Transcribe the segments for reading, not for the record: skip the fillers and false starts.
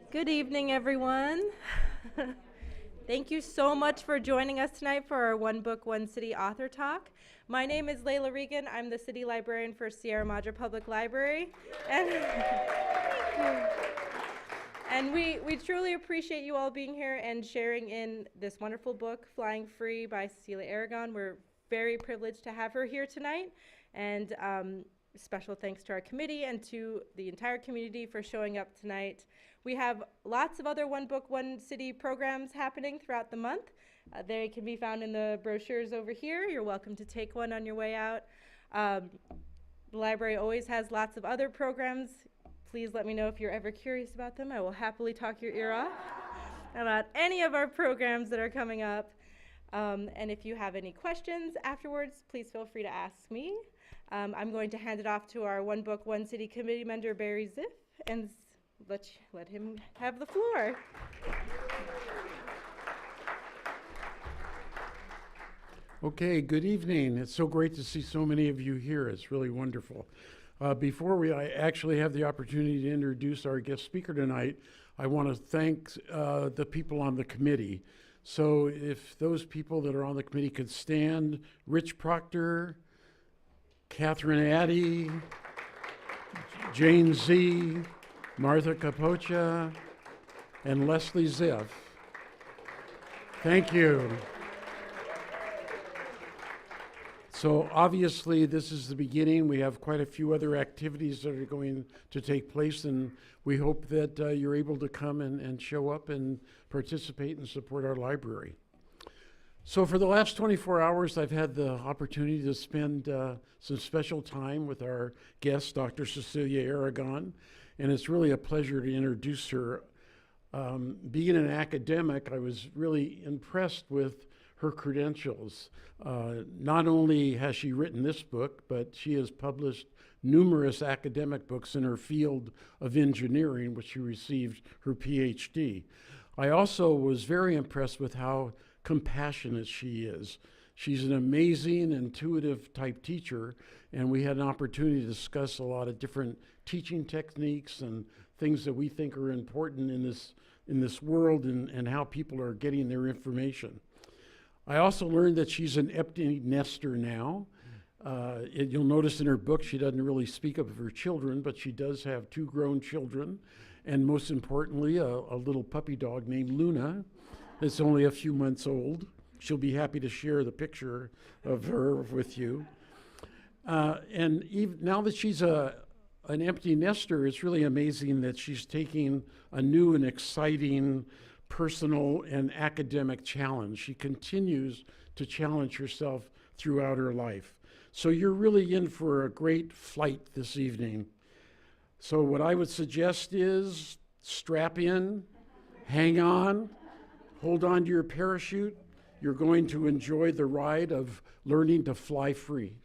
Good evening, everyone. Thank you so much for joining us tonight for our One Book, One City author talk. My name is Layla Regan. I'm the city librarian for Sierra Madre Public Library. And, and we truly appreciate you all being here and sharing in this wonderful book, Flying Free by Cecilia Aragon. We're very privileged to have her here tonight. And special thanks to our committee and to the entire community for showing up tonight. We have lots of other One Book, One City programs happening throughout the month. They can be found in the brochures over here. You're welcome to take one on your way out. The library always has lots of other programs. Please let me know if you're ever curious about them. I will happily talk your ear off about any of our programs that are coming up. And if you have any questions afterwards, please feel free to ask me. I'm going to hand it off to our One Book, One City committee member, Barry Ziff, and let him have the floor. Okay, good evening. It's so great to see so many of you here. It's really wonderful. Before I actually have the opportunity to introduce our guest speaker tonight, I want to thank the people on the committee. So if those people that are on the committee could stand, Rich Proctor, Catherine Addy, Jane Z, Martha Capocha, and Leslie Ziff. Thank you. So obviously this is the beginning. We have quite a few other activities that are going to take place, and we hope that you're able to come and show up and participate and support our library. So for the last 24 hours, I've had the opportunity to spend some special time with our guest, Dr. Cecilia Aragon, and it's really a pleasure to introduce her. Being an academic, I was really impressed with her credentials. Not only has she written this book, but she has published numerous academic books in her field of engineering, which she received her PhD. I also was very impressed with how compassionate she is. She's an amazing, intuitive type teacher, and we had an opportunity to discuss a lot of different teaching techniques and things that we think are important in this world and how people are getting their information. I also learned that she's an empty nester now. You'll notice in her book she doesn't really speak of her children, but she does have 2 grown children, and most importantly, a little puppy dog named Luna that's only a few months old. She'll be happy to share the picture of her with you. And even now that she's an empty nester, it's really amazing that she's taking a new and exciting personal and academic challenge. She continues to challenge herself throughout her life. So you're really in for a great flight this evening. So what I would suggest is strap in, hang on, hold on to your parachute. You're going to enjoy the ride of learning to fly free.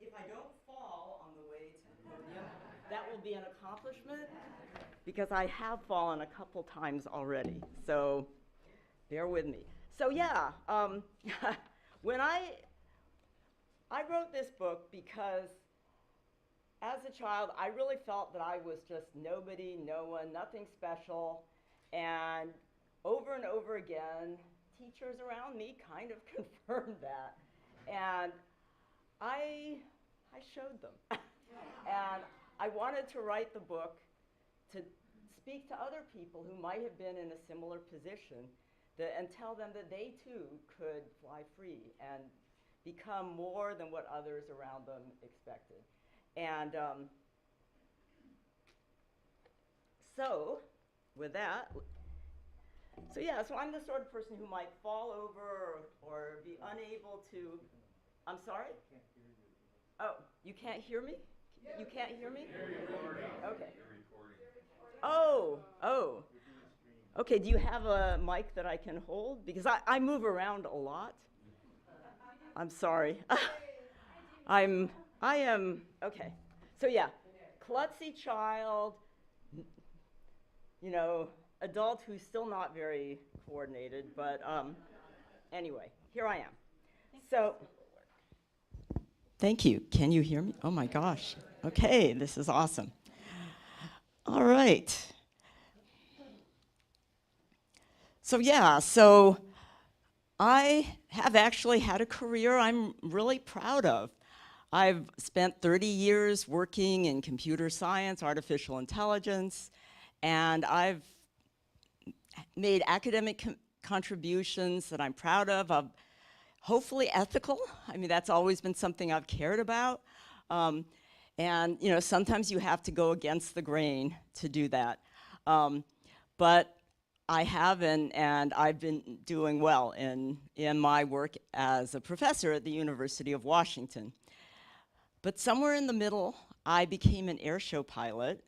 If I don't fall on the way to the podium, that will be an accomplishment because I have fallen a couple times already. So bear with me. So yeah, when I wrote this book because as a child, I really felt that I was just nobody, no one, nothing special. And over and over again, teachers around me kind of confirmed that. And I showed them. And I wanted to write the book to speak to other people who might have been in a similar position and tell them that they too could fly free and become more than what others around them expected. And so, with that, so yeah, so I'm the sort of person who might fall over or be unable to. I'm sorry? Oh, you can't hear me? You can't hear me? Okay. Oh. Okay, do you have a mic that I can hold? Because I move around a lot. I'm sorry. I am, okay. So yeah, klutzy child, adult who's still not very coordinated, but anyway, here I am. So, thank you. Can you hear me? Oh my gosh. Okay, this is awesome. All right. So I have actually had a career I'm really proud of. I've spent 30 years working in computer science, artificial intelligence, and I've made academic contributions that I'm proud of, hopefully ethical. I mean, that's always been something I've cared about. And sometimes you have to go against the grain to do that. But I haven't, and I've been doing well in my work as a professor at the University of Washington. But somewhere in the middle, I became an airshow pilot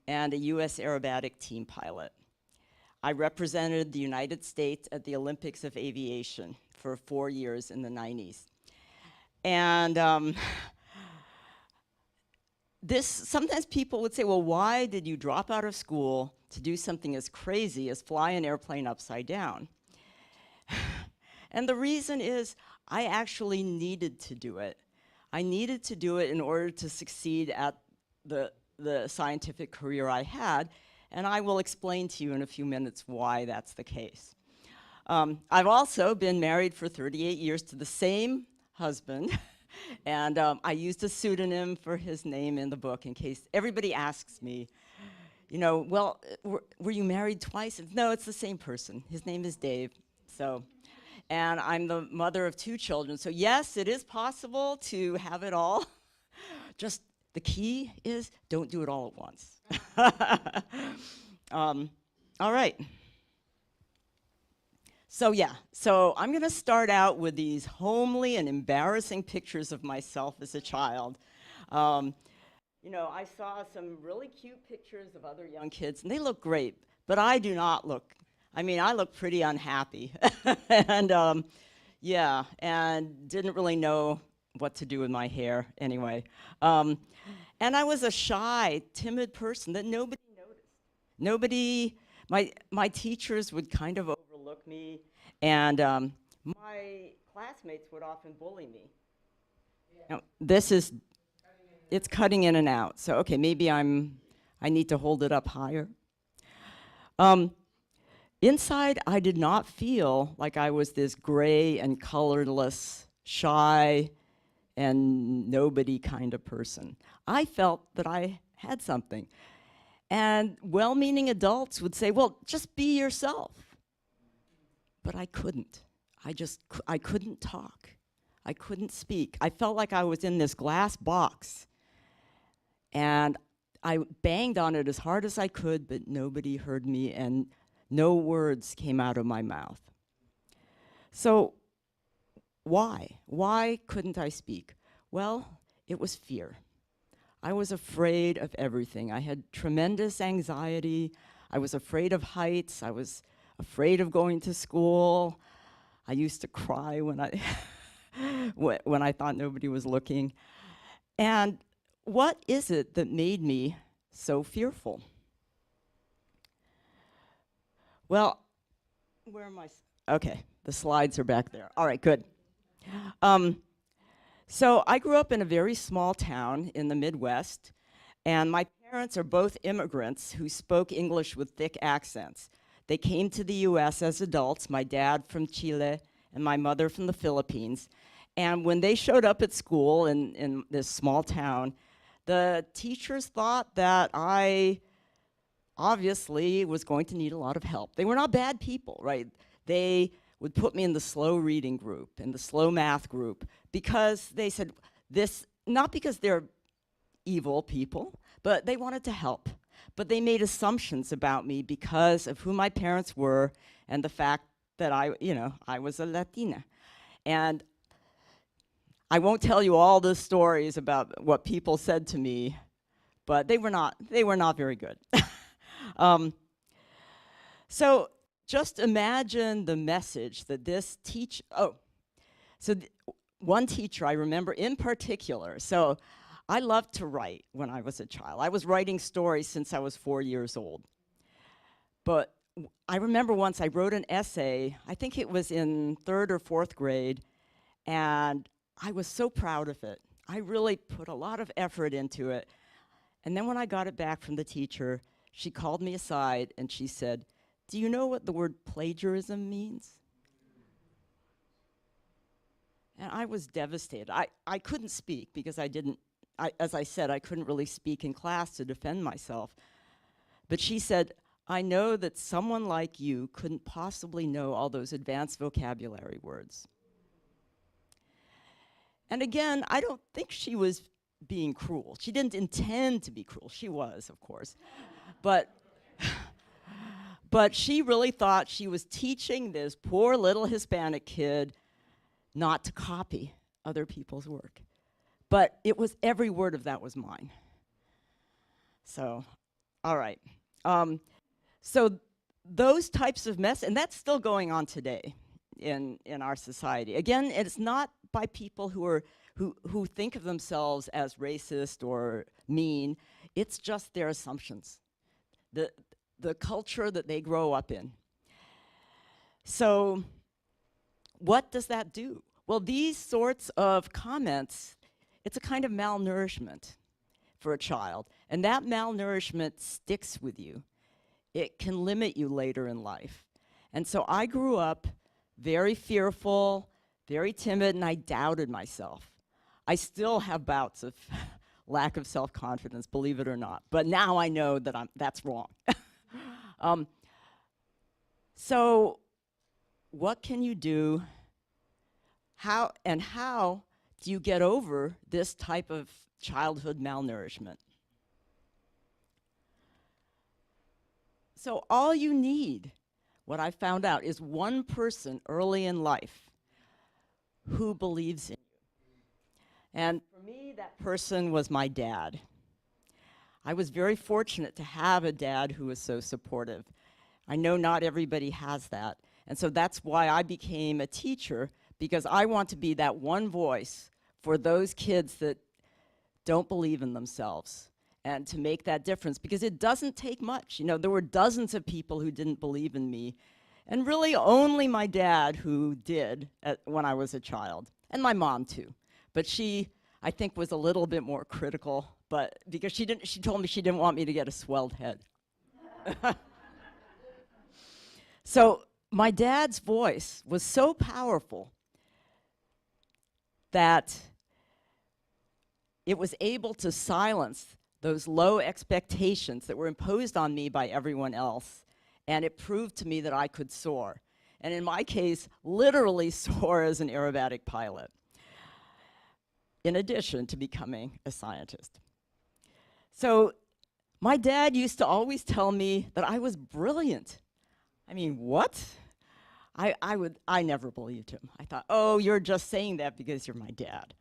and a US aerobatic team pilot. I represented the United States at the Olympics of Aviation for 4 years in the 90s. And sometimes people would say, well, why did you drop out of school to do something as crazy as fly an airplane upside down? And the reason is I actually needed to do it. I needed to do it in order to succeed at the scientific career I had, and I will explain to you in a few minutes why that's the case. I've also been married for 38 years to the same husband, and I used a pseudonym for his name in the book in case everybody asks me, well, were you married twice? No, it's the same person. His name is Dave. And I'm the mother of 2 children. So yes, it is possible to have it all. Just the key is don't do it all at once. All right. So I'm going to start out with these homely and embarrassing pictures of myself as a child. I saw some really cute pictures of other young kids, and they look great, but I do not look. I look pretty unhappy, and and didn't really know what to do with my hair anyway. And I was a shy, timid person that nobody noticed. My teachers would kind of overlook me, and my classmates would often bully me. Now, it's cutting in and out. So, okay, maybe I need to hold it up higher. Inside, I did not feel like I was this gray and colorless, shy, and nobody kind of person. I felt that I had something. And well-meaning adults would say, well, just be yourself. But I couldn't. I couldn't talk. I couldn't speak. I felt like I was in this glass box. And I banged on it as hard as I could, but nobody heard me, and no words came out of my mouth. So why? Why couldn't I speak? Well, it was fear. I was afraid of everything. I had tremendous anxiety. I was afraid of heights. I was afraid of going to school. I used to cry when I when I thought nobody was looking. And what is it that made me so fearful? Well, where am I? Okay, the slides are back there. All right, good. So I grew up in a very small town in the Midwest, and my parents are both immigrants who spoke English with thick accents. They came to the US as adults, my dad from Chile and my mother from the Philippines. And when they showed up at school in this small town, the teachers thought that I obviously was going to need a lot of help. They were not bad people, right? they would put me in the slow reading group, in the slow math group, because they said this, not because they're evil people, but they wanted to help. But they made assumptions about me because of who my parents were and the fact that I was a Latina. And I won't tell you all the stories about what people said to me, but they were not very good. So just imagine the message that this one teacher I remember in particular. So I loved to write when I was a child. I was writing stories since I was 4 years old. But I remember once I wrote an essay, I think it was in 3rd or 4th grade, and I was so proud of it. I really put a lot of effort into it. And then when I got it back from the teacher, she called me aside and she said, "Do you know what the word plagiarism means?" And I was devastated. I couldn't speak because as I said, I couldn't really speak in class to defend myself. But she said, "I know that someone like you couldn't possibly know all those advanced vocabulary words." And again, I don't think she was being cruel. She didn't intend to be cruel. She was, of course. But she really thought she was teaching this poor little Hispanic kid not to copy other people's work. But it was, every word of that was mine. So, all right. So those types of and that's still going on today in our society. Again, it's not by people who think of themselves as racist or mean. It's just their assumptions, the culture that they grow up in. So what does that do? Well, these sorts of comments, it's a kind of malnourishment for a child. And that malnourishment sticks with you. It can limit you later in life. And so I grew up very fearful, very timid, and I doubted myself. I still have bouts of lack of self-confidence, believe it or not. But now I know that that's wrong. So what can you do? How do you get over this type of childhood malnourishment? So all you need, what I found out, is one person early in life who believes in you. And for me, that person was my dad. I was very fortunate to have a dad who was so supportive. I know not everybody has that. And so that's why I became a teacher, because I want to be that one voice for those kids that don't believe in themselves, and to make that difference, because it doesn't take much. You know, there were dozens of people who didn't believe in me, and really only my dad who did when I was a child, and my mom too. But she, I think, was a little bit more critical, but because she told me she didn't want me to get a swelled head. So my dad's voice was so powerful that it was able to silence those low expectations that were imposed on me by everyone else, and it proved to me that I could soar. And in my case, literally soar as an aerobatic pilot, in addition to becoming a scientist. So my dad used to always tell me that I was brilliant. I mean, what? I never believed him. I thought, oh, you're just saying that because you're my dad.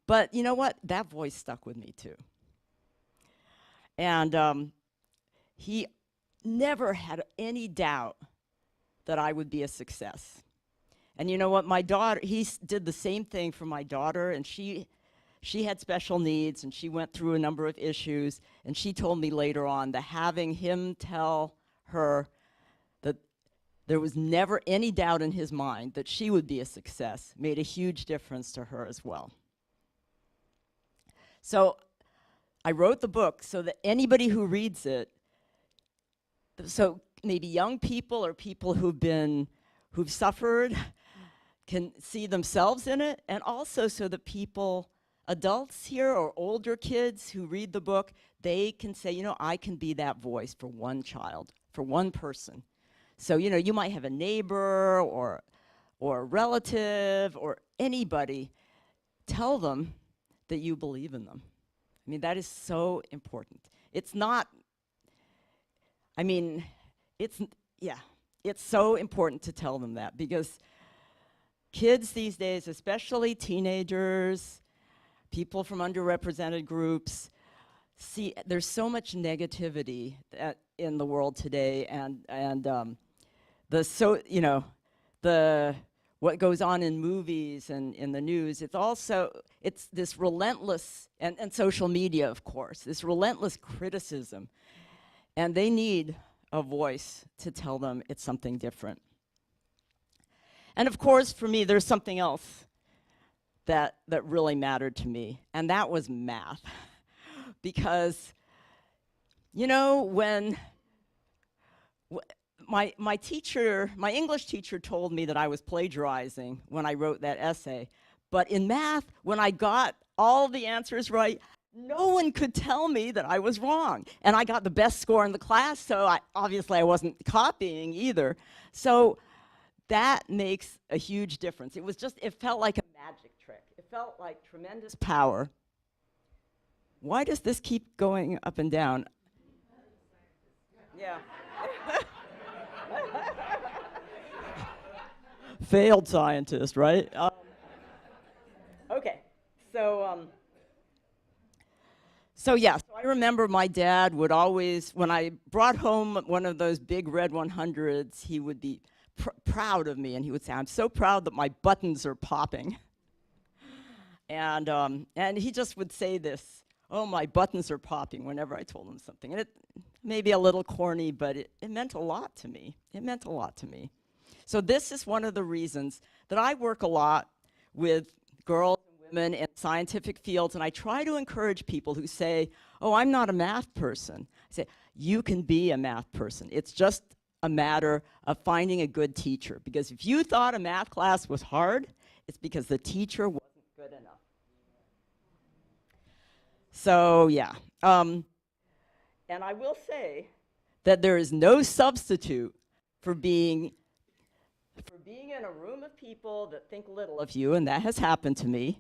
But you know what? That voice stuck with me too. And he never had any doubt that I would be a success. And you know what? My daughter, did the same thing for my daughter, and she had special needs, and she went through a number of issues, and she told me later on that having him tell her that there was never any doubt in his mind that she would be a success made a huge difference to her as well. So I wrote the book so that anybody who reads it, so maybe young people or people who've suffered, can see themselves in it, and also so that people, adults here or older kids who read the book, they can say, you know, I can be that voice for one child, for one person. So, you know, you might have a neighbor or a relative or anybody, tell them that you believe in them. I mean, that is so important. It's not, I mean, it's, yeah, it's so important to tell them that, because kids these days, especially teenagers, people from underrepresented groups, see, there's so much negativity in the world today, and you know, what goes on in movies and in the news, it's this relentless, and social media, of course, this relentless criticism. And they need a voice to tell them it's something different. And of course, for me, there's something else that really mattered to me, and that was math. Because, you know, when my teacher, my English teacher, told me that I was plagiarizing when I wrote that essay. But in math, when I got all the answers right, no one could tell me that I was wrong. And I got the best score in the class, so obviously I wasn't copying either. So that makes a huge difference. It felt like a magic trick. It felt like tremendous power. Why does this keep going up and down? Yeah. Failed scientist, right? Okay, so yeah, so I remember my dad would always, when I brought home one of those big red 100s, he would be proud of me, and he would say, "I'm so proud that my buttons are popping." And he just would say this, "Oh, my buttons are popping," whenever I told him something. And it may be a little corny, but it meant a lot to me. It meant a lot to me. So this is one of the reasons that I work a lot with girls and women in scientific fields, and I try to encourage people who say, "Oh, I'm not a math person." I say, you can be a math person. It's just a matter of finding a good teacher. Because if you thought a math class was hard, it's because the teacher wasn't good enough. So yeah, and I will say that there is no substitute for being in a room of people that think little of you, and that has happened to me,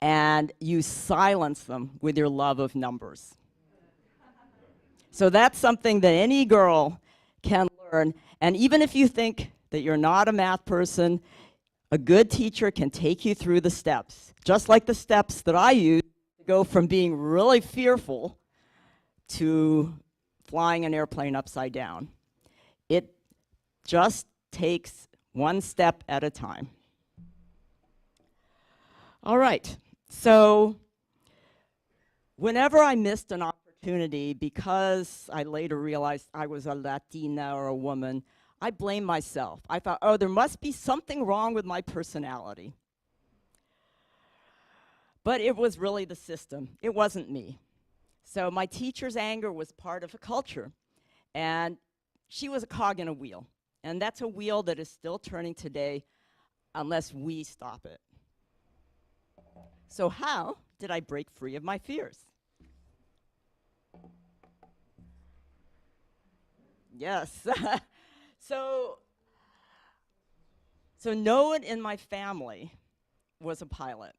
and you silence them with your love of numbers. So that's something that any girl can learn, and even if you think that you're not a math person, a good teacher can take you through the steps, just like the steps that I use to go from being really fearful to flying an airplane upside down. It just takes one step at a time. All right, so whenever I missed an opportunity because I later realized I was a Latina or a woman, I blamed myself. I thought, oh, there must be something wrong with my personality. But it was really the system. It wasn't me. So my teacher's anger was part of a culture, and she was a cog in a wheel. And that's a wheel that is still turning today unless we stop it. So how did I break free of my fears? Yes. So no one in my family was a pilot.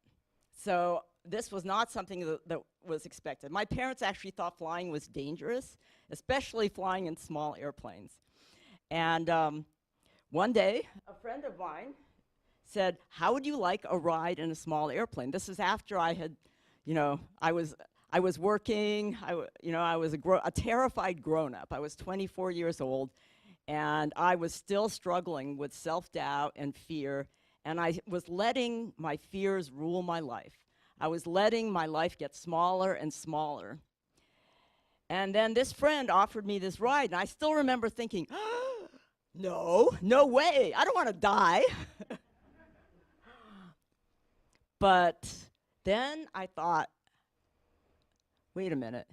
So this was not something that was expected. My parents actually thought flying was dangerous, especially flying in small airplanes. And one day, a friend of mine said, "How would you like a ride in a small airplane?" This is after I had, I was working. I was a terrified grown-up. I was 24 years old, and I was still struggling with self-doubt and fear, and I was letting my fears rule my life. I was letting my life get smaller and smaller. And then this friend offered me this ride, and I still remember thinking, no way, I don't want to die. But then I thought, wait a minute,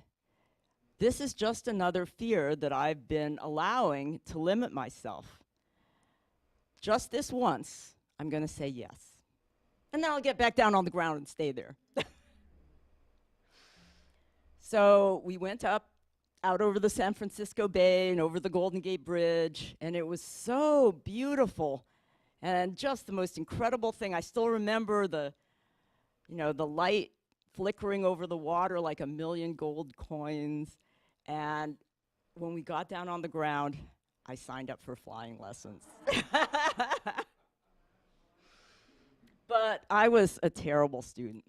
this is just another fear that I've been allowing to limit myself. Just this once, I'm going to say yes. And then I'll get back down on the ground and stay there. So we went up out over the San Francisco Bay and over the Golden Gate Bridge, and it was so beautiful and just the most incredible thing. I still remember the light flickering over the water like a million gold coins. And when we got down on the ground, I signed up for flying lessons. But I was a terrible student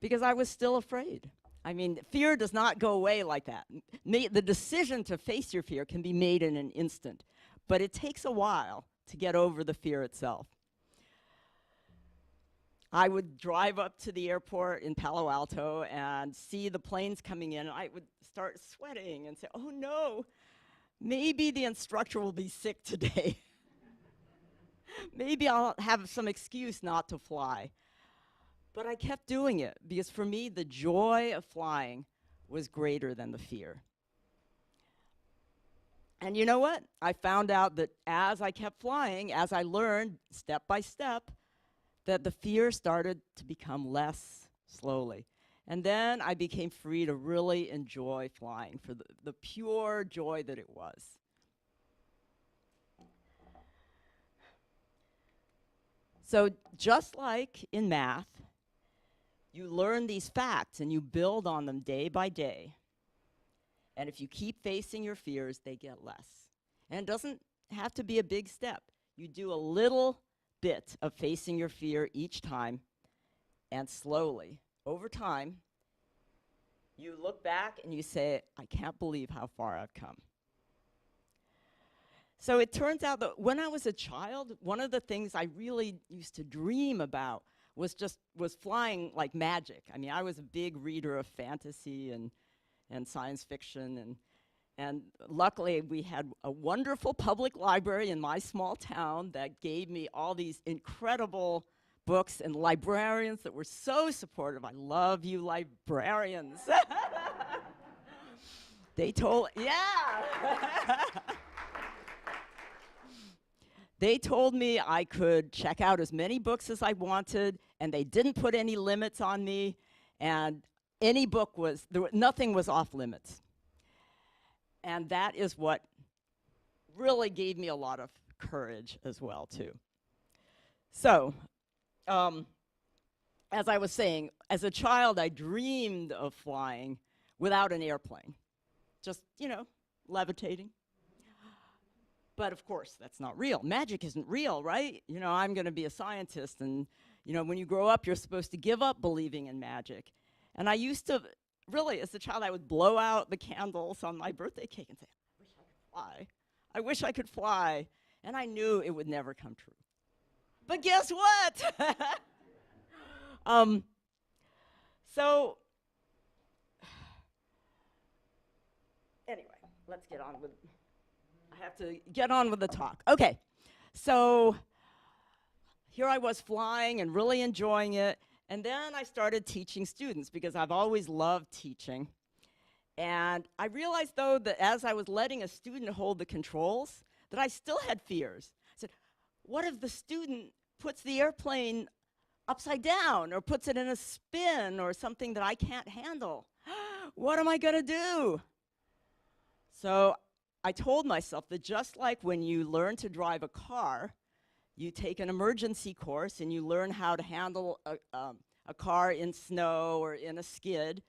because I was still afraid. I mean, fear does not go away like that. The decision to face your fear can be made in an instant, but it takes a while to get over the fear itself. I would drive up to the airport in Palo Alto and see the planes coming in, and I would start sweating and say, oh no, maybe the instructor will be sick today. Maybe I'll have some excuse not to fly. But I kept doing it because for me, the joy of flying was greater than the fear. And you know what? I found out that as I kept flying, as I learned step by step, that the fear started to become less slowly. And then I became free to really enjoy flying for the pure joy that it was. So just like in math, you learn these facts and you build on them day by day. And if you keep facing your fears, they get less. And it doesn't have to be a big step. You do a little bit of facing your fear each time, and slowly, over time, you look back and you say, I can't believe how far I've come. So it turns out that when I was a child, one of the things I really used to dream about was flying like magic. I mean, I was a big reader of fantasy and science fiction, and luckily we had a wonderful public library in my small town that gave me all these incredible books and librarians that were so supportive. I love you librarians. They told me I could check out as many books as I wanted, and they didn't put any limits on me, and any book nothing was off limits. And that is what really gave me a lot of courage as well, too. So, as I was saying, as a child, I dreamed of flying without an airplane. Just, levitating. But of course, that's not real. Magic isn't real, right? I'm going to be a scientist, and, when you grow up, you're supposed to give up believing in magic. And I used to, really, as a child, I would blow out the candles on my birthday cake and say, I wish I could fly. And I knew it would never come true. But guess what? So, anyway, let's get on with it. I have to get on with the talk. Okay, so here I was flying and really enjoying it, and then I started teaching students because I've always loved teaching. And I realized, though, that as I was letting a student hold the controls, that I still had fears. I said, what if the student puts the airplane upside down or puts it in a spin or something that I can't handle? What am I going to do? So I told myself that just like when you learn to drive a car, you take an emergency course and you learn how to handle a car in snow or in a skid,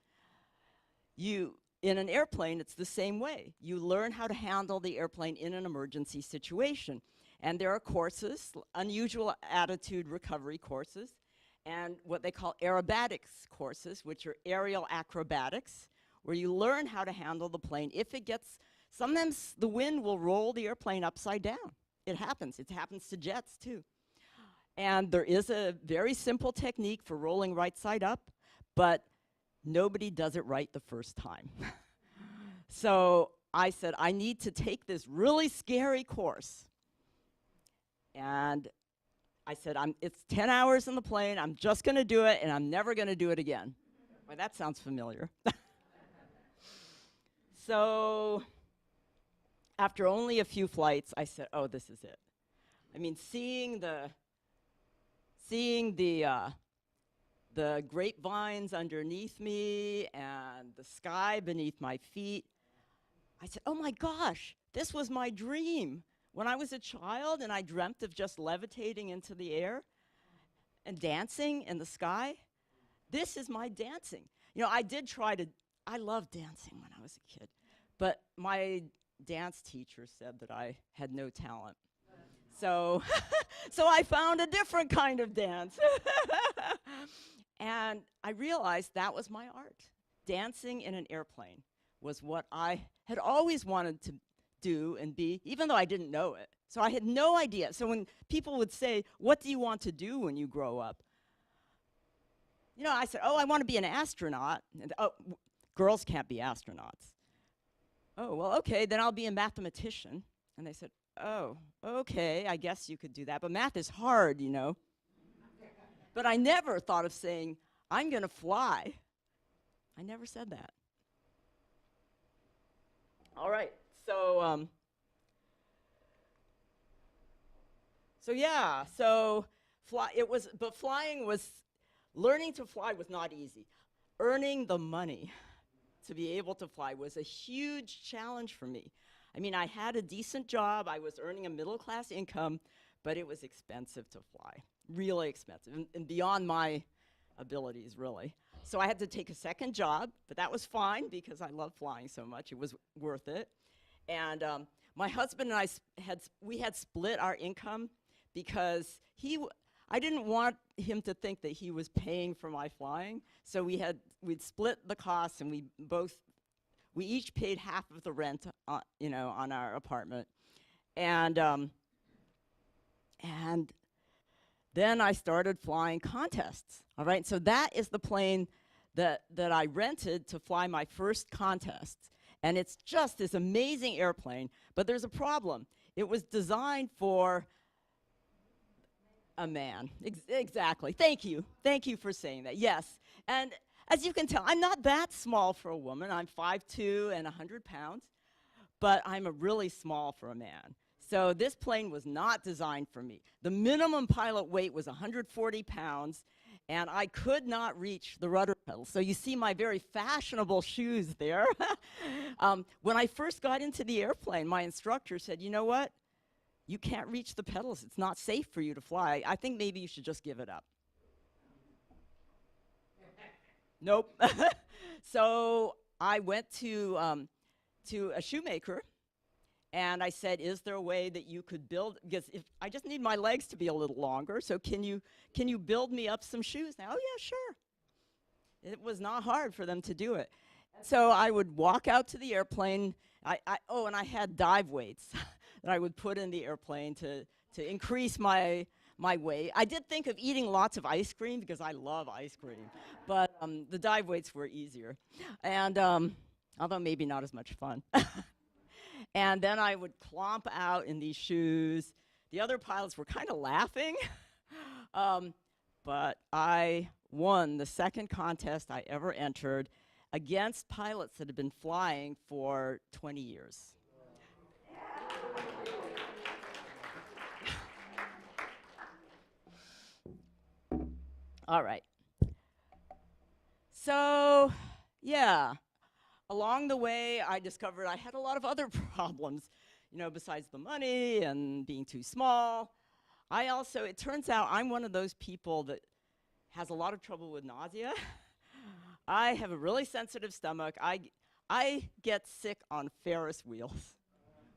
in an airplane, it's the same way. You learn how to handle the airplane in an emergency situation. And there are courses, unusual attitude recovery courses, and what they call aerobatics courses, which are aerial acrobatics, where you learn how to handle the plane. Sometimes the wind will roll the airplane upside down. It happens. It happens to jets, too. And there is a very simple technique for rolling right side up, but nobody does it right the first time. So I said, I need to take this really scary course. And I said, it's 10 hours in the plane. I'm just going to do it, and I'm never going to do it again. Well, that sounds familiar. So after only a few flights, I said, oh, this is it. I mean, seeing the grapevines underneath me and the sky beneath my feet, I said, oh my gosh, this was my dream. When I was a child and I dreamt of just levitating into the air and dancing in the sky, this is my dancing. You know, I loved dancing when I was a kid, but my dance teacher said that I had no talent. So, so I found a different kind of dance. And I realized that was my art. Dancing in an airplane was what I had always wanted to do and be, even though I didn't know it. So I had no idea. So when people would say, what do you want to do when you grow up? You know, I said, oh, I want to be an astronaut. And, oh, girls can't be astronauts. Oh, well, okay, then I'll be a mathematician. And they said, oh, okay, I guess you could do that. But math is hard, you know. But I never thought of saying, I'm going to fly. I never said that. All right, so yeah, so flying was, learning to fly was not easy. Earning the money to be able to fly was a huge challenge for me. I mean, I had a decent job, I was earning a middle-class income, but it was expensive to fly, really expensive, and beyond my abilities, really. So I had to take a second job, but that was fine because I loved flying so much, it was worth it. And my husband and we had split our income because I didn't want him to think that he was paying for my flying, so we'd split the costs, and we each paid half of the rent, you know, on our apartment. And then I started flying contests, all right? So that is the plane that I rented to fly my first contests. And it's just this amazing airplane, but there's a problem. It was designed for a man. Exactly. Thank you. Thank you for saying that. Yes. And as you can tell, I'm not that small for a woman. I'm 5'2" and 100 pounds, but I'm really small for a man. So this plane was not designed for me. The minimum pilot weight was 140 pounds, and I could not reach the rudder pedal. So you see my very fashionable shoes there. When I first got into the airplane, my instructor said, you know what? You can't reach the pedals. It's not safe for you to fly. I think maybe you should just give it up. Nope. So I went to a shoemaker, and I said, is there a way that you could build, because I just need my legs to be a little longer, so can you build me up some shoes now? Oh yeah, sure. It was not hard for them to do it. So I would walk out to the airplane, and I had dive weights that I would put in the airplane to increase my weight. I did think of eating lots of ice cream because I love ice cream, but the dive weights were easier, and although maybe not as much fun. And then I would clomp out in these shoes. The other pilots were kind of laughing, but I won the second contest I ever entered against pilots that had been flying for 20 years. All right. So, yeah, along the way, I discovered I had a lot of other problems, you know, besides the money and being too small. It turns out I'm one of those people that has a lot of trouble with nausea. I have a really sensitive stomach. I get sick on Ferris wheels,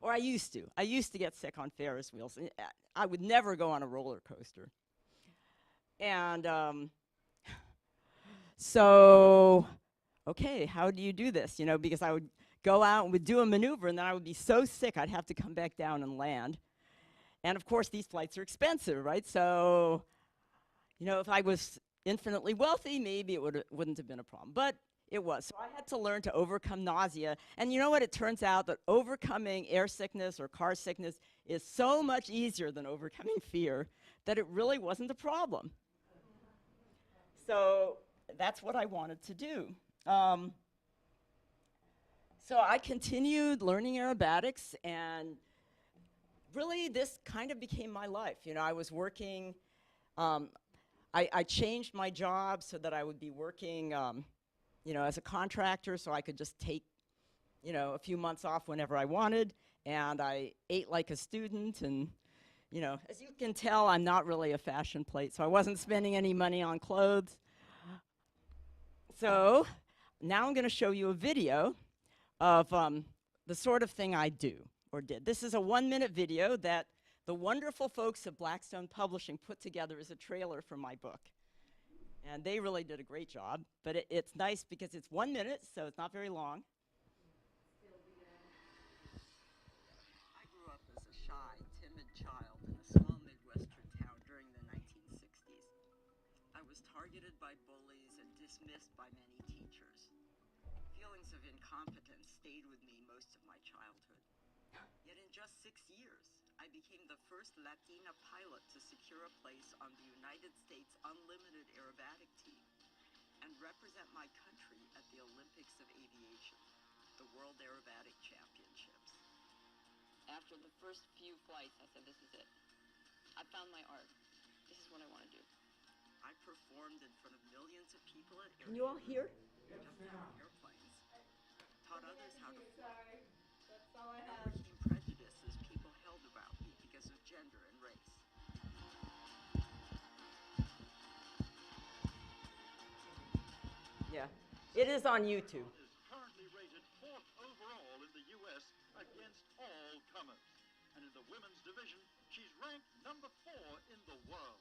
or I used to. I used to get sick on Ferris wheels. And I would never go on a roller coaster. And so, okay, how do you do this? You know, because I would go out and would do a maneuver, and then I would be so sick I'd have to come back down and land. And of course, these flights are expensive, right? So, you know, if I was infinitely wealthy, maybe it wouldn't have been a problem. But it was. So I had to learn to overcome nausea. And you know what? It turns out that overcoming air sickness or car sickness is so much easier than overcoming fear that it really wasn't a problem. So that's what I wanted to do. So I continued learning aerobatics, and really this kind of became my life. You know, I was working, I changed my job so that I would be working, you know, as a contractor, so I could just take you know, a few months off whenever I wanted, and I ate like a student, and, you know, as you can tell, I'm not really a fashion plate, so I wasn't spending any money on clothes. So now I'm going to show you a video of the sort of thing I do or did. This is a 1-minute video that the wonderful folks at Blackstone Publishing put together as a trailer for my book. And they really did a great job, but it's nice because it's 1 minute, so it's not very long. I grew up as a shy, timid child in a small Midwestern town during the 1960s. I was targeted by bullies and dismissed by many teachers. Feelings of incompetence stayed with me most of my childhood. Yet in just 6 years, I became the first Latina pilot to secure a place on the United States Unlimited Aerobatic Team and represent my country at the Olympics of Aviation, the World Aerobatic Championships. After the first few flights, I said, this is it. I found my art. This is what I want to do. I performed in front of millions of people at Can you all hear? airplanes, taught others how to fly, Sorry, that's all I and have. overcame prejudices people held about me because of gender and race. Yeah, it is on YouTube. Is currently rated 4th overall in the U.S. against all comers. And in the women's division, she's ranked number 4 in the world.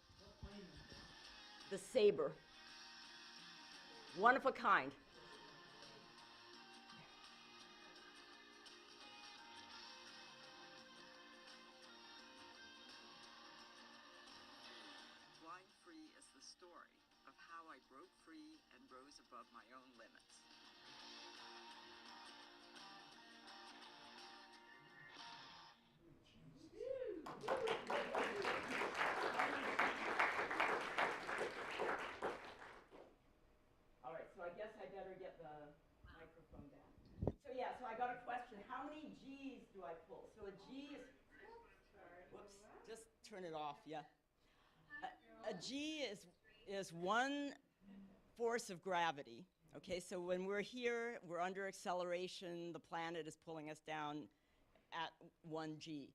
The saber. One of a kind. Flying Free is the story of how I broke free and rose above my own limits. All right, so I guess I better get the microphone down. So yeah, so I got a question. How many G's do I pull? So a G is, whoops, just turn it off, yeah. A G is one force of gravity. Okay, so when we're here, we're under acceleration, the planet is pulling us down at 1G.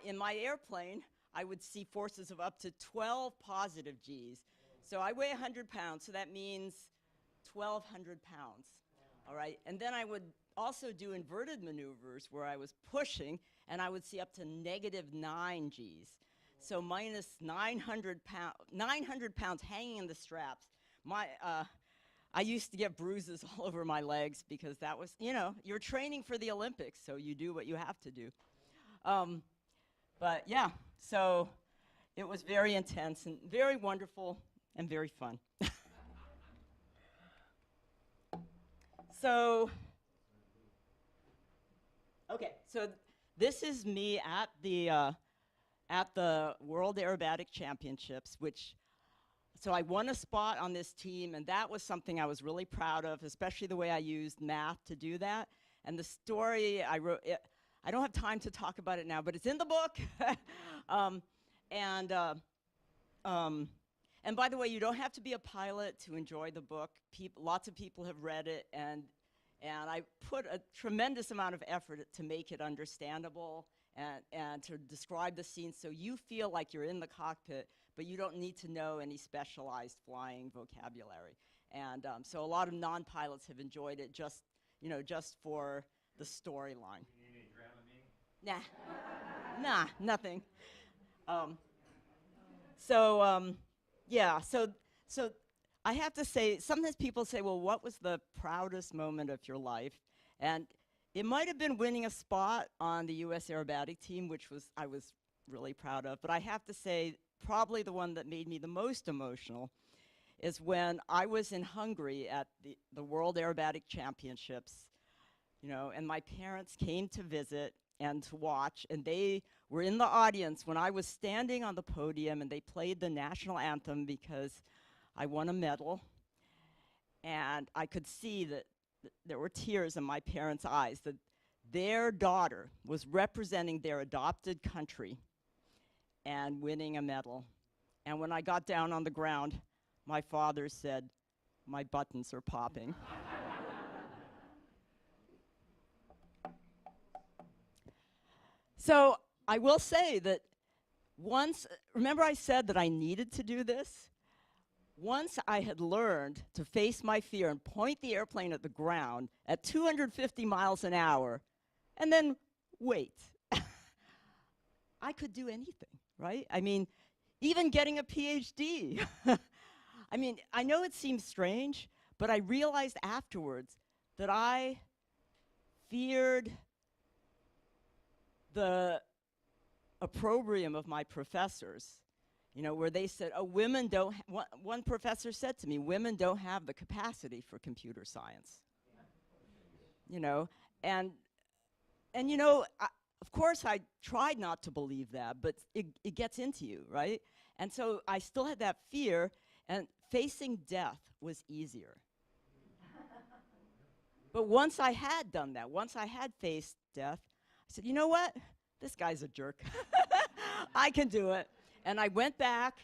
In my airplane, I would see forces of up to 12 positive Gs. So I weigh 100 pounds, so that means 1,200 pounds, all right? And then I would also do inverted maneuvers where I was pushing, and I would see up to negative 9 Gs. So minus 900 pounds hanging in the straps. I used to get bruises all over my legs because that was, you know, you're training for the Olympics, so you do what you have to do. But yeah, so it was very intense and very wonderful and very fun. So, okay, so this is me at the World Aerobatic Championships, so I won a spot on this team, and that was something I was really proud of, especially the way I used math to do that. And the story I wrote, I don't have time to talk about it now, but it's in the book. And by the way, you don't have to be a pilot to enjoy the book. Lots of people have read it, and I put a tremendous amount of effort to make it understandable and to describe the scene so you feel like you're in the cockpit, but you don't need to know any specialized flying vocabulary. And so a lot of non-pilots have enjoyed it just for the storyline. You need any Dramamine? Nah, nothing. Yeah, so I have to say, sometimes people say, well, what was the proudest moment of your life? And it might have been winning a spot on the U.S. aerobatic team, which I was really proud of. But I have to say, probably the one that made me the most emotional is when I was in Hungary at the World Aerobatic Championships, and my parents came to visit and to watch, and they were in the audience when I was standing on the podium, and they played the national anthem because I won a medal, and I could see that there were tears in my parents' eyes, that their daughter was representing their adopted country and winning a medal. And when I got down on the ground, my father said, "My buttons are popping." So I will say that once, remember I said that I needed to do this? Once I had learned to face my fear and point the airplane at the ground at 250 miles an hour and then wait, I could do anything, right? I mean, even getting a PhD. I mean, I know it seems strange, but I realized afterwards that I feared the opprobrium of my professors, you know, where they said, oh, women don't, one professor said to me, women don't have the capacity for computer science. You know, and you know, of course I tried not to believe that, but it gets into you, right? And so I still had that fear, and facing death was easier. But once I had done that, once I had faced death, I said, you know what? This guy's a jerk. I can do it. And I went back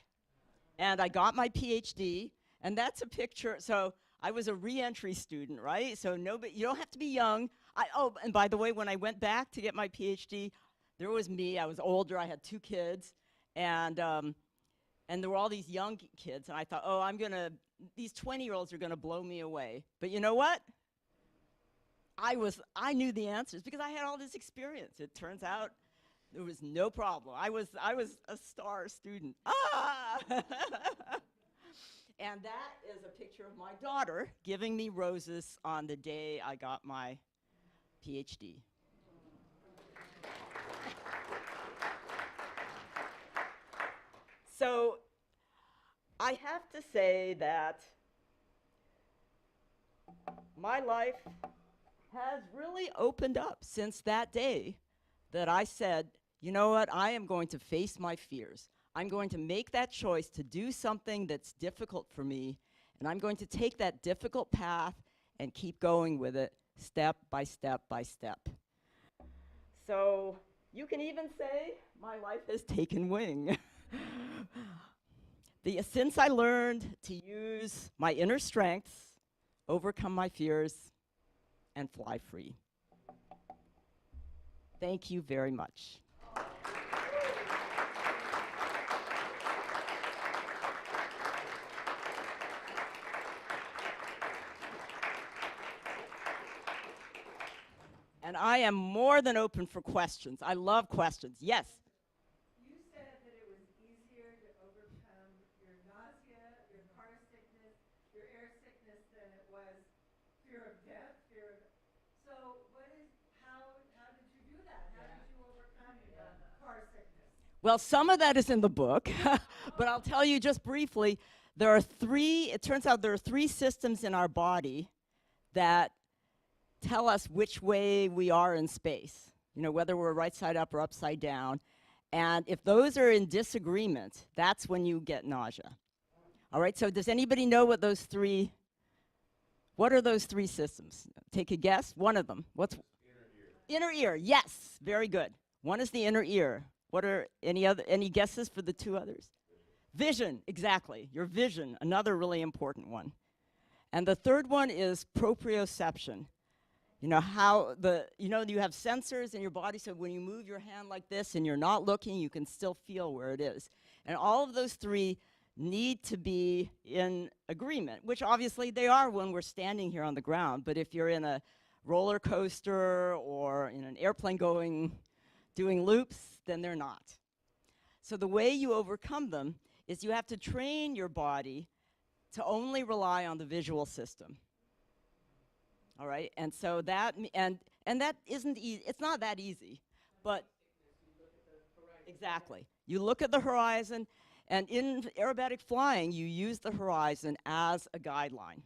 and I got my PhD, and that's a picture. So I was a re-entry student, right? So nobody, you don't have to be young. Oh, and by the way, when I went back to get my PhD, there was me. I was older. I had 2 kids, and there were all these young kids. And I thought, oh, these 20-year-olds are gonna blow me away. But you know what? I knew the answers because I had all this experience. It turns out there was no problem. I was a star student. Ah! And that is a picture of my daughter giving me roses on the day I got my PhD. So I have to say that my life has really opened up since that day that I said, you know what, I am going to face my fears. I'm going to make that choice to do something that's difficult for me, and I'm going to take that difficult path and keep going with it step by step by step. So you can even say my life has taken wing. Since I learned to use my inner strengths, overcome my fears, and fly free. Thank you very much. And I am more than open for questions. I love questions. Yes? You said that it was easier to overcome your nausea, your car sickness, your air sickness than it was fear of death, so how did you do that? How did you overcome car sickness? Well, some of that is in the book, but I'll tell you just briefly. It turns out there are 3 systems in our body that tell us which way we are in space, you know, whether we're right side up or upside down. And if those are in disagreement, that's when you get nausea. All right, so does anybody know what are those 3 systems? Take a guess, one of them. What's inner ear? Yes, very good. One is the inner ear. What are any guesses for the 2 others? Vision, exactly. Your vision, another really important one. And the third one is proprioception. You know, you have sensors in your body, so when you move your hand like this and you're not looking, you can still feel where it is. And all of those 3 need to be in agreement, which obviously they are when we're standing here on the ground. But if you're in a roller coaster or in an airplane doing loops, then they're not. So the way you overcome them is you have to train your body to only rely on the visual system. All right, and so that that isn't easy. It's not that easy, but exactly. You look at the horizon, and in aerobatic flying, you use the horizon as a guideline.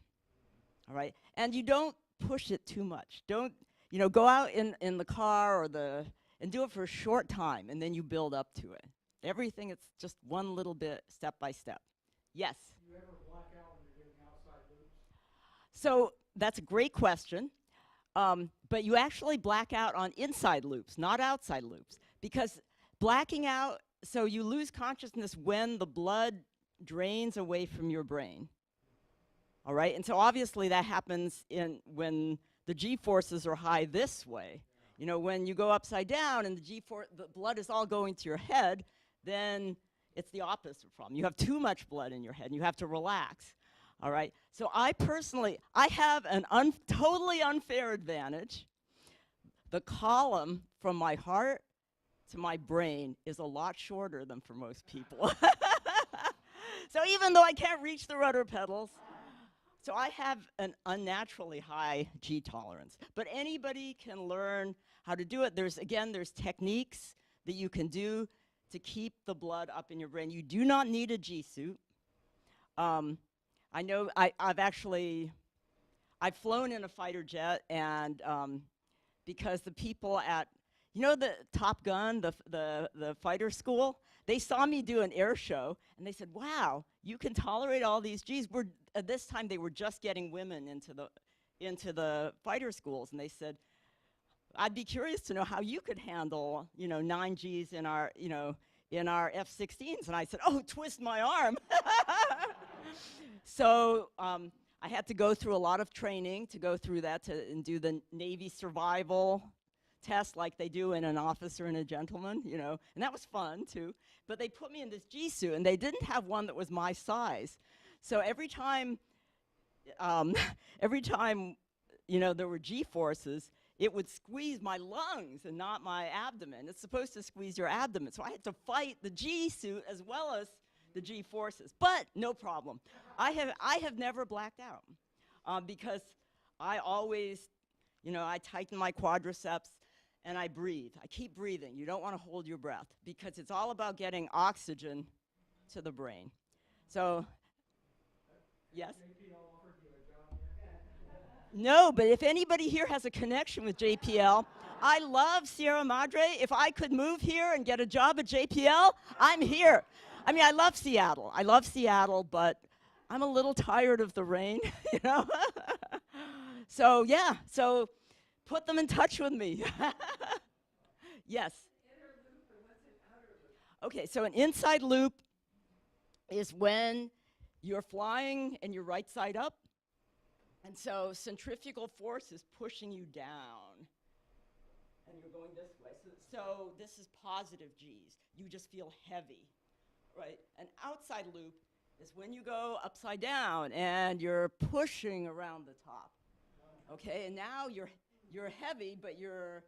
All right, and you don't push it too much. Don't go out in the car and do it for a short time, and then you build up to it. Everything it's just one little bit, step by step. Yes. Do you ever black out when you're doing outside loops? So that's a great question, but you actually black out on inside loops, not outside loops, because blacking out, so you lose consciousness when the blood drains away from your brain. All right, and so obviously that happens when the G-forces are high this way, You know, when you go upside down and the blood is all going to your head, then it's the opposite problem. You have too much blood in your head, and you have to relax. All right? So I personally, I have an totally unfair advantage. The column from my heart to my brain is a lot shorter than for most people. So even though I can't reach the rudder pedals, so I have an unnaturally high G tolerance. But anybody can learn how to do it. There's techniques that you can do to keep the blood up in your brain. You do not need a G suit. I know I've flown in a fighter jet, and because the people at, you know, the Top Gun, the fighter school, they saw me do an air show, and they said, wow, you can tolerate all these Gs. At this time, they were just getting women into the fighter schools, and they said, I'd be curious to know how you could handle, 9 Gs in our F-16s. And I said, oh, twist my arm. So I had to go through a lot of training to go through that and do the Navy survival test like they do in An Officer and a Gentleman, and that was fun too. But they put me in this G suit, and they didn't have one that was my size. So every time, there were G forces, it would squeeze my lungs and not my abdomen. It's supposed to squeeze your abdomen. So I had to fight the G suit as well as the G forces. But no problem. I have never blacked out because I always, I tighten my quadriceps and I breathe. I keep breathing. You don't want to hold your breath because it's all about getting oxygen to the brain. So, yes? No, but if anybody here has a connection with JPL, I love Sierra Madre. If I could move here and get a job at JPL, I'm here. I mean, I love Seattle, but I'm a little tired of the rain, So, yeah, so put them in touch with me. Yes? Inner loop, and what's an outer loop? Okay, so an inside loop is when you're flying and you're right side up. And so centrifugal force is pushing you down. And you're going this way. So this is positive G's. You just feel heavy, right? An outside loop is when you go upside down and you're pushing around the top. Okay, and now you're heavy, but you're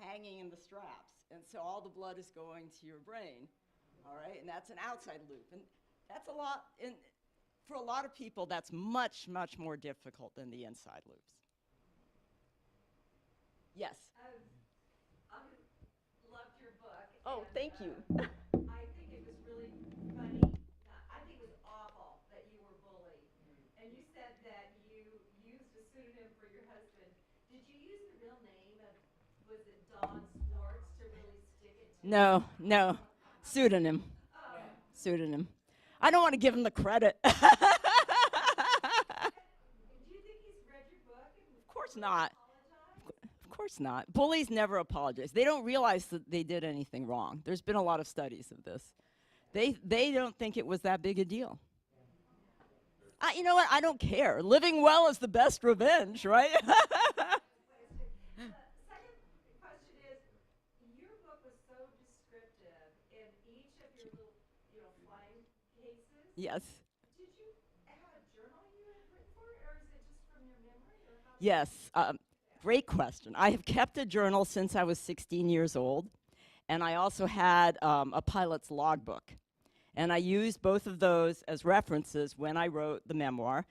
hanging in the straps. And so all the blood is going to your brain, all right? And that's an outside loop. And that's a lot, for a lot of people, that's much, much more difficult than the inside loops. Yes? I loved your book. Oh, and, thank you. I think it was really funny. I think it was awful that you were bullied. And you said that you used a pseudonym for your husband. Did you use the real name of, was it Don Swartz to really stick it to? No, pseudonym. Oh. Pseudonym. I don't want to give him the credit. Do you think he's read your book? Of course not. Apologize? Of course not. Bullies never apologize. They don't realize that they did anything wrong. There's been a lot of studies of this. They don't think it was that big a deal. You know what? I don't care. Living well is the best revenge, right? Second question is, your book was so descriptive in each of your little, flying cases. Yes. Did you have a journal you had written for it, or is it just from your memory, or how? Yes. Great question. I have kept a journal since I was 16 years old, and I also had a pilot's logbook. And I used both of those as references when I wrote the memoir.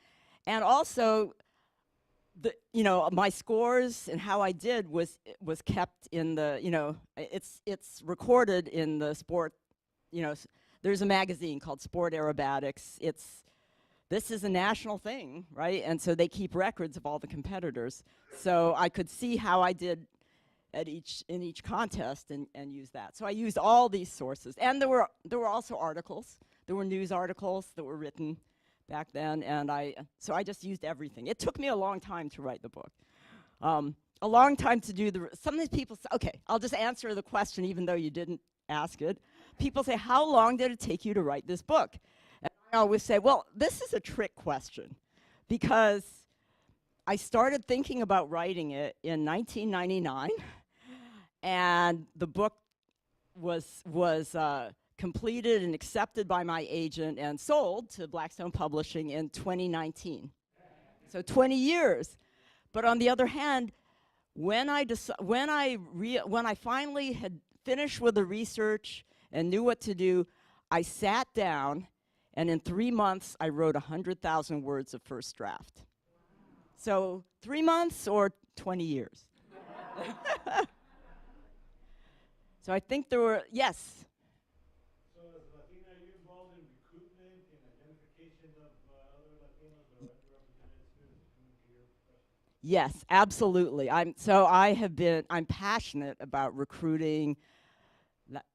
And also, my scores and how I did was kept in the, it's recorded in the sport, there's a magazine called Sport Aerobatics. This is a national thing, right? And so they keep records of all the competitors. So I could see how I did in each contest and use that. So I used all these sources. And there were also articles. There were news articles that were written back then, and so I just used everything. It took me a long time to write the book. A long time to do some of these people say, okay, I'll just answer the question even though you didn't ask it. People say, how long did it take you to write this book? And I always say, well, this is a trick question because I started thinking about writing it in 1999, And the book was completed and accepted by my agent and sold to Blackstone Publishing in 2019. So 20 years. But on the other hand, when I finally had finished with the research and knew what to do, I sat down, and in 3 months, I wrote 100,000 words of first draft. So 3 months or 20 years? So I think there were, yes? So as a Latina, are you involved in recruitment and identification of other Latinos or underrepresented students coming to your profession? Yes, absolutely. I'm passionate about recruiting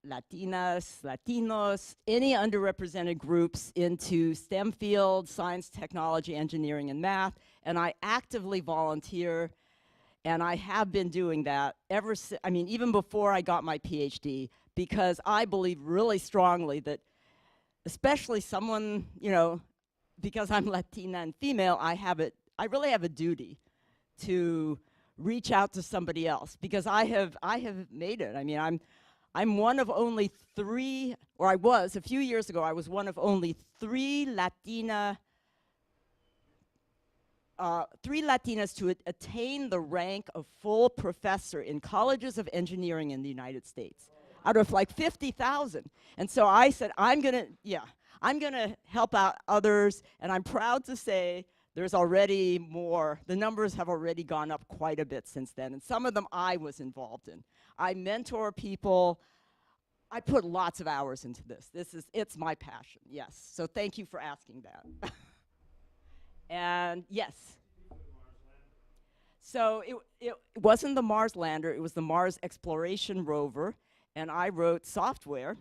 Latinas, Latinos, any underrepresented groups into STEM fields, science, technology, engineering, and math, and I actively volunteer, and I have been doing that ever since, even before I got my PhD, because I believe really strongly that, especially someone, because I'm Latina and female, I really have a duty to reach out to somebody else, because I have made it. I'm one of only 3, or I was, a few years ago, I was one of only 3 Latinas to attain the rank of full professor in colleges of engineering in the United States, out of like 50,000. And so I said, I'm gonna help out others, and I'm proud to say there's already more. The numbers have already gone up quite a bit since then, and some of them I was involved in. I mentor people. I put lots of hours into this. It's my passion, yes. So thank you for asking that. And yes. So it wasn't the Mars lander, it was the Mars Exploration Rover, and I wrote software.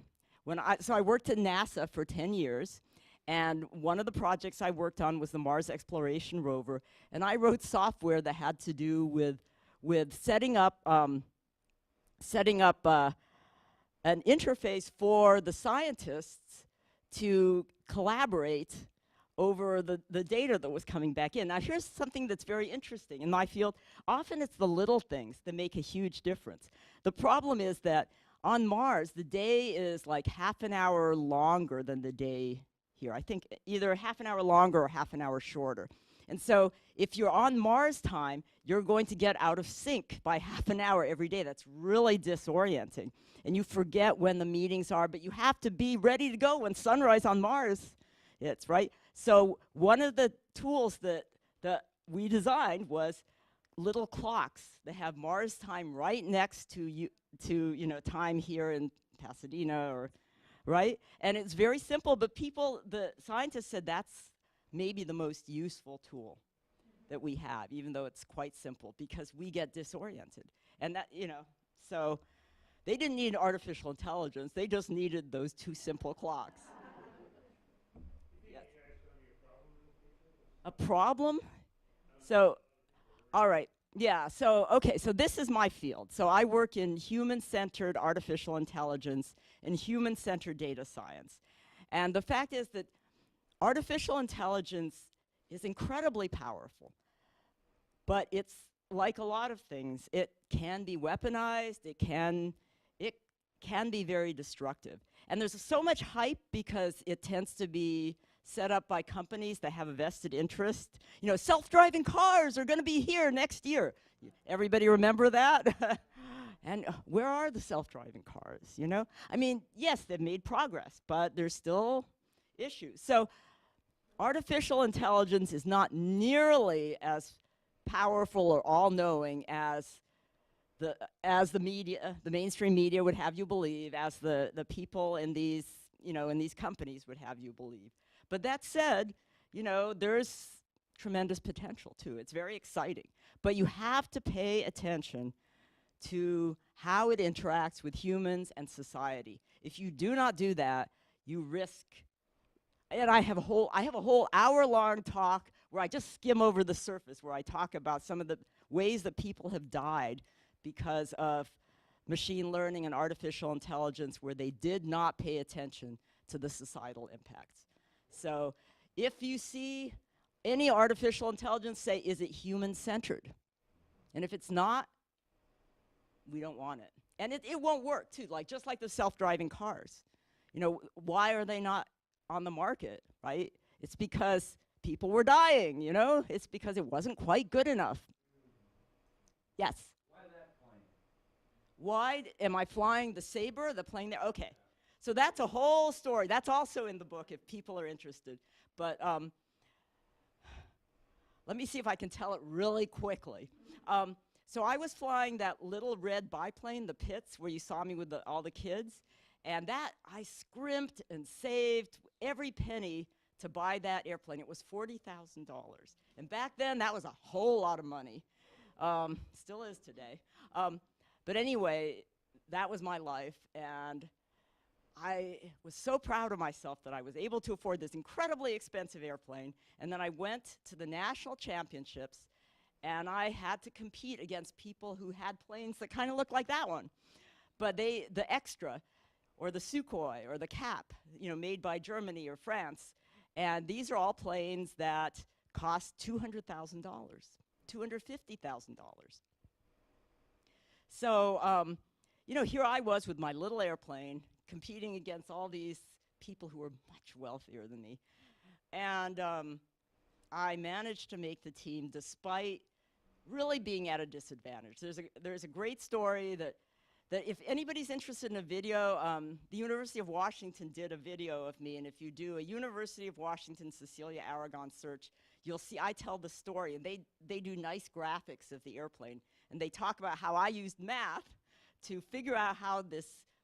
So I worked at NASA for 10 years, and one of the projects I worked on was the Mars Exploration Rover, and I wrote software that had to do with setting up an interface for the scientists to collaborate over the data that was coming back in. Now here's something that's very interesting in my field. Often it's the little things that make a huge difference. The problem is that on Mars, the day is like half an hour longer than the day here. I think either half an hour longer or half an hour shorter. And so if you're on Mars time, you're going to get out of sync by half an hour every day. That's really disorienting. And you forget when the meetings are, but you have to be ready to go when sunrise on Mars hits, right? So one of the tools that we designed was little clocks that have Mars time right next to time here in Pasadena, or right? And it's very simple, but the scientists said that's maybe the most useful tool that we have, even though it's quite simple, because we get disoriented. And that, so they didn't need artificial intelligence, they just needed those 2 simple clocks. Yes. A problem? So, all right. Yeah, so this is my field. So I work in human-centered artificial intelligence and human-centered data science. And the fact is that artificial intelligence is incredibly powerful, but it's like a lot of things. It can be weaponized, it can be very destructive. And there's so much hype because it tends to be set up by companies that have a vested interest. Self-driving cars are going to be here next year. Everybody remember that? And where are the self-driving cars, yes, they've made progress, but there's still issues. So artificial intelligence is not nearly as powerful or all-knowing as the media, the mainstream media would have you believe, as the people in these companies would have you believe. But that said, there's tremendous potential too. It's very exciting. But you have to pay attention to how it interacts with humans and society. If you do not do that, you risk. And I have a whole hour-long talk where I just skim over the surface, where I talk about some of the ways that people have died because of machine learning and artificial intelligence, where they did not pay attention to the societal impacts. So if you see any artificial intelligence, say, is it human-centered? And if it's not, we don't want it. And it won't work too, like just like the self-driving cars. You know, why are they not on the market, right? It's because people were dying, you know? It's because it wasn't quite good enough. Yes? Why that plane? Why am I flying the Sabre, the plane there? Okay. So that's a whole story. That's also in the book if people are interested. But let me see if I can tell it really quickly. So I was flying that little red biplane, the Pitts, where you saw me with all the kids. And that, I scrimped and saved every penny to buy that airplane. It was $40,000. And back then, that was a whole lot of money. Still is today. But anyway, that was my life. And I was so proud of myself that I was able to afford this incredibly expensive airplane. And then I went to the national championships, and I had to compete against people who had planes that kind of looked like that one. But the extra, or the Sukhoi, or the Cap, you know, made by Germany or France. And these are all planes that cost $200,000, $250,000. So, you know, here I was with my little airplane competing against all these people who were much wealthier than me. And I managed to make the team despite really being at a disadvantage. There's a great story that if anybody's interested in a video, the University of Washington did a video of me, and if you do a University of Washington Cecilia Aragon search, you'll see I tell the story, and they do nice graphics of the airplane, and they talk about how I used math to figure out how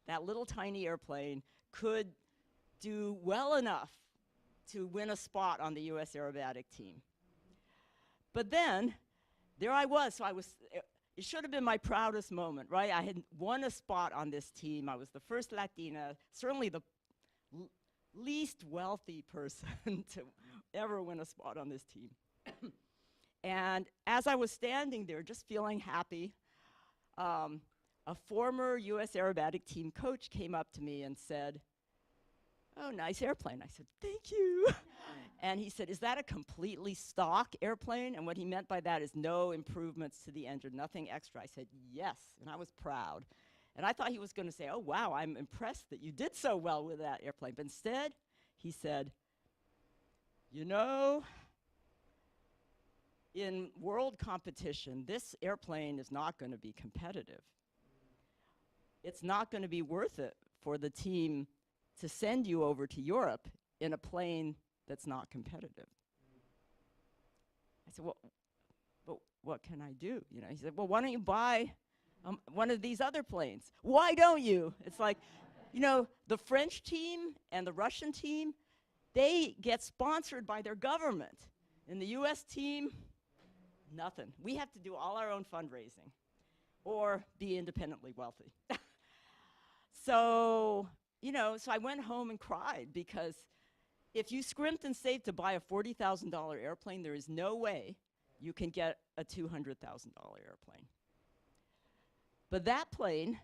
that little tiny airplane could do well enough to win a spot on the US aerobatic team. But then, there I was, so it should have been my proudest moment, right? I had won a spot on this team. I was the first Latina, certainly the least wealthy person to ever win a spot on this team. And as I was standing there, just feeling happy, a former US aerobatic team coach came up to me and said, "Oh, nice airplane." I said, "Thank you." And he said, "Is that a completely stock airplane?" And what he meant by that is no improvements to the engine, nothing extra. I said, "Yes," and I was proud. And I thought he was going to say, "Oh, wow, I'm impressed that you did so well with that airplane." But instead, he said, "You know, in world competition, this airplane is not going to be competitive. It's not going to be worth it for the team to send you over to Europe in a plane that's not competitive." I said, "Well, but what can I do?" You know, he said, "Well, why don't you buy one of these other planes?" Why don't you? It's like, you know, the French team and the Russian team, they get sponsored by their government. In the US team, nothing. We have to do all our own fundraising or be independently wealthy. So, you know, so I went home and cried, because if you scrimped and saved to buy a $40,000 airplane, there is no way you can get a $200,000 airplane. But that plane,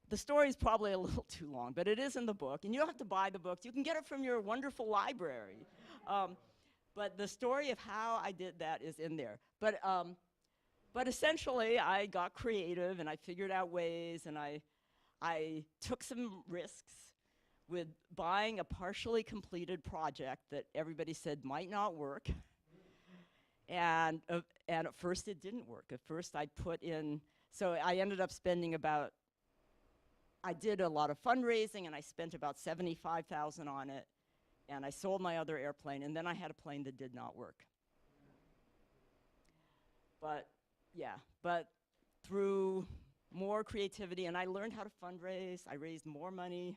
the story is probably a little too long, but it is in the book, and you don't have to buy the book. You can get it from your wonderful library. But the story of how I did that is in there. But essentially, I got creative, and I figured out ways, and I took some risks with buying a partially completed project that everybody said might not work. And at first, it didn't work. At first, I put in, so I ended up spending I did a lot of fundraising, and I spent about $75,000 on it, and I sold my other airplane, and then I had a plane that did not work. But through more creativity, and I learned how to fundraise, I raised more money,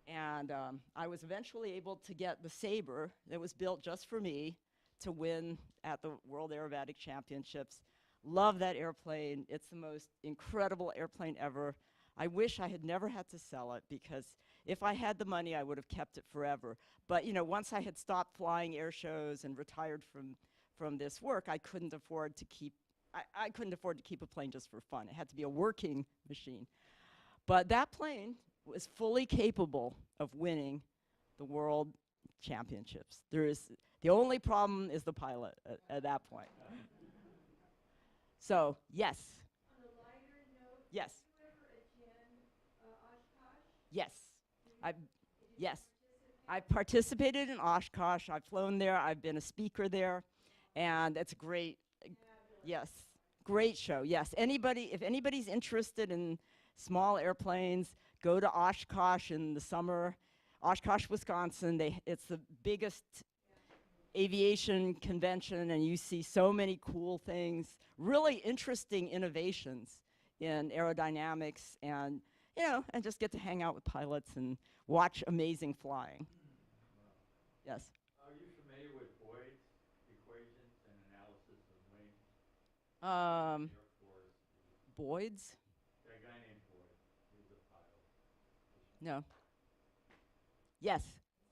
and I was eventually able to get the Sabre that was built just for me to win at the World Aerobatic Championships. Love that airplane. It's the most incredible airplane ever. I wish I had never had to sell it, because if I had the money, I would have kept it forever. But you know, once I had stopped flying air shows and retired from this work, I couldn't afford to keep a plane just for fun. It had to be a working machine. But that plane was fully capable of winning the world championships. The only problem is the pilot at that point. So, yes. On a lighter note, Yes. did you ever attend Oshkosh? Yes. I Did yes. you participate? I've participated in Oshkosh. I've flown there. I've been a speaker there, and it's great. Yes, great show. Yes, if anybody's interested in small airplanes, go to Oshkosh in the summer. Oshkosh, Wisconsin. It's the biggest aviation convention, and you see so many cool things, really interesting innovations in aerodynamics, and and just get to hang out with pilots and watch amazing flying. Yes. Are you familiar with Boyd's equations and analysis of wings? Um, Air Force. Boyd's? That guy named Boyd. He was a pilot. No. Yes.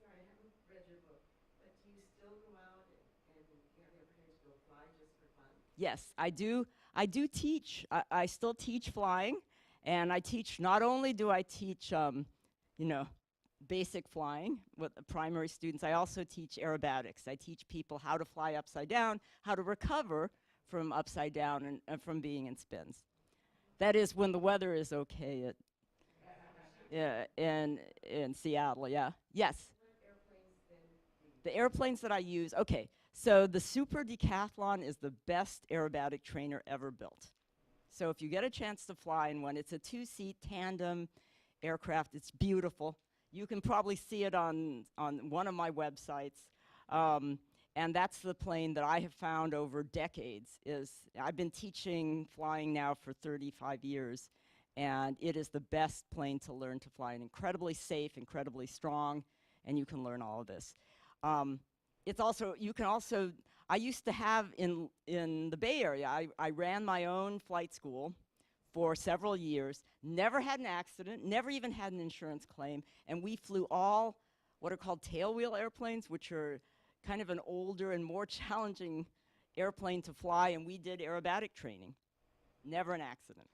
Sorry, I haven't read your book, but do you still go out and you have the opportunity to go fly just for fun? Yes, I do. I do teach. I still teach flying, and I teach. Not only do I teach, basic flying with the primary students, I also teach aerobatics. I teach people how to fly upside down, how to recover from upside down and from being in spins. That is when the weather is okay. In Seattle, yeah. Yes. What airplanes then do you The airplanes that I use, okay, so the Super Decathlon is the best aerobatic trainer ever built. So if you get a chance to fly in one, it's a 2-seat tandem aircraft. It's beautiful. You can probably see it on one of my websites. And that's the plane that I have found over decades. I've been teaching flying now for 35 years, and it is the best plane to learn to fly. And incredibly safe, incredibly strong, and you can learn all of this. I used to have in the Bay Area, I ran my own flight school for several years, never had an accident, never even had an insurance claim, and we flew all what are called tailwheel airplanes, which are kind of an older and more challenging airplane to fly, and we did aerobatic training. Never an accident.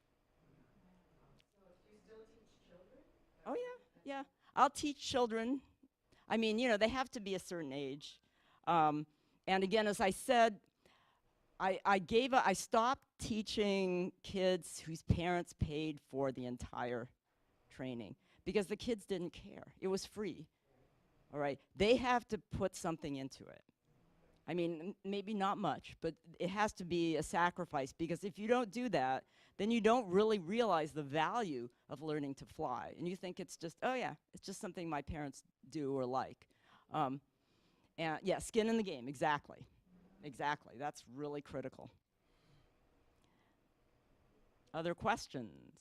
So do you still teach children? Oh, yeah, yeah. I'll teach children. I mean, they have to be a certain age. And again, as I said, I stopped teaching kids whose parents paid for the entire training because the kids didn't care. It was free. All right. They have to put something into it. I mean, maybe not much, but it has to be a sacrifice, because if you don't do that, then you don't really realize the value of learning to fly. And you think it's just, oh yeah, it's just something my parents do or like. And yeah, skin in the game, exactly. Exactly, that's really critical. Other questions?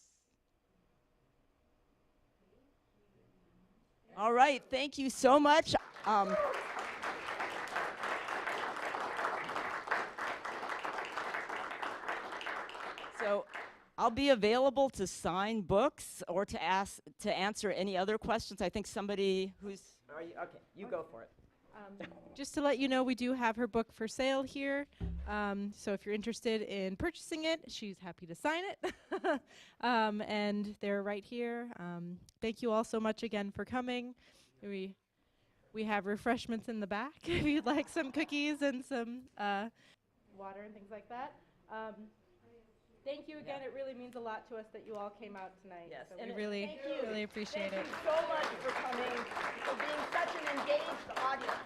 All right, thank you so much. So I'll be available to sign books or to answer any other questions. I think somebody who's, okay, you go for it. Just to let you know, we do have her book for sale here. So if you're interested in purchasing it, she's happy to sign it. And they're right here. Thank you all so much again for coming. We have refreshments in the back if you'd like some cookies and some water and things like that. Thank you again. It really means a lot to us that you all came out tonight. Yes, So and we really, really appreciate Thank it. you so much for coming, for being such an engaged audience.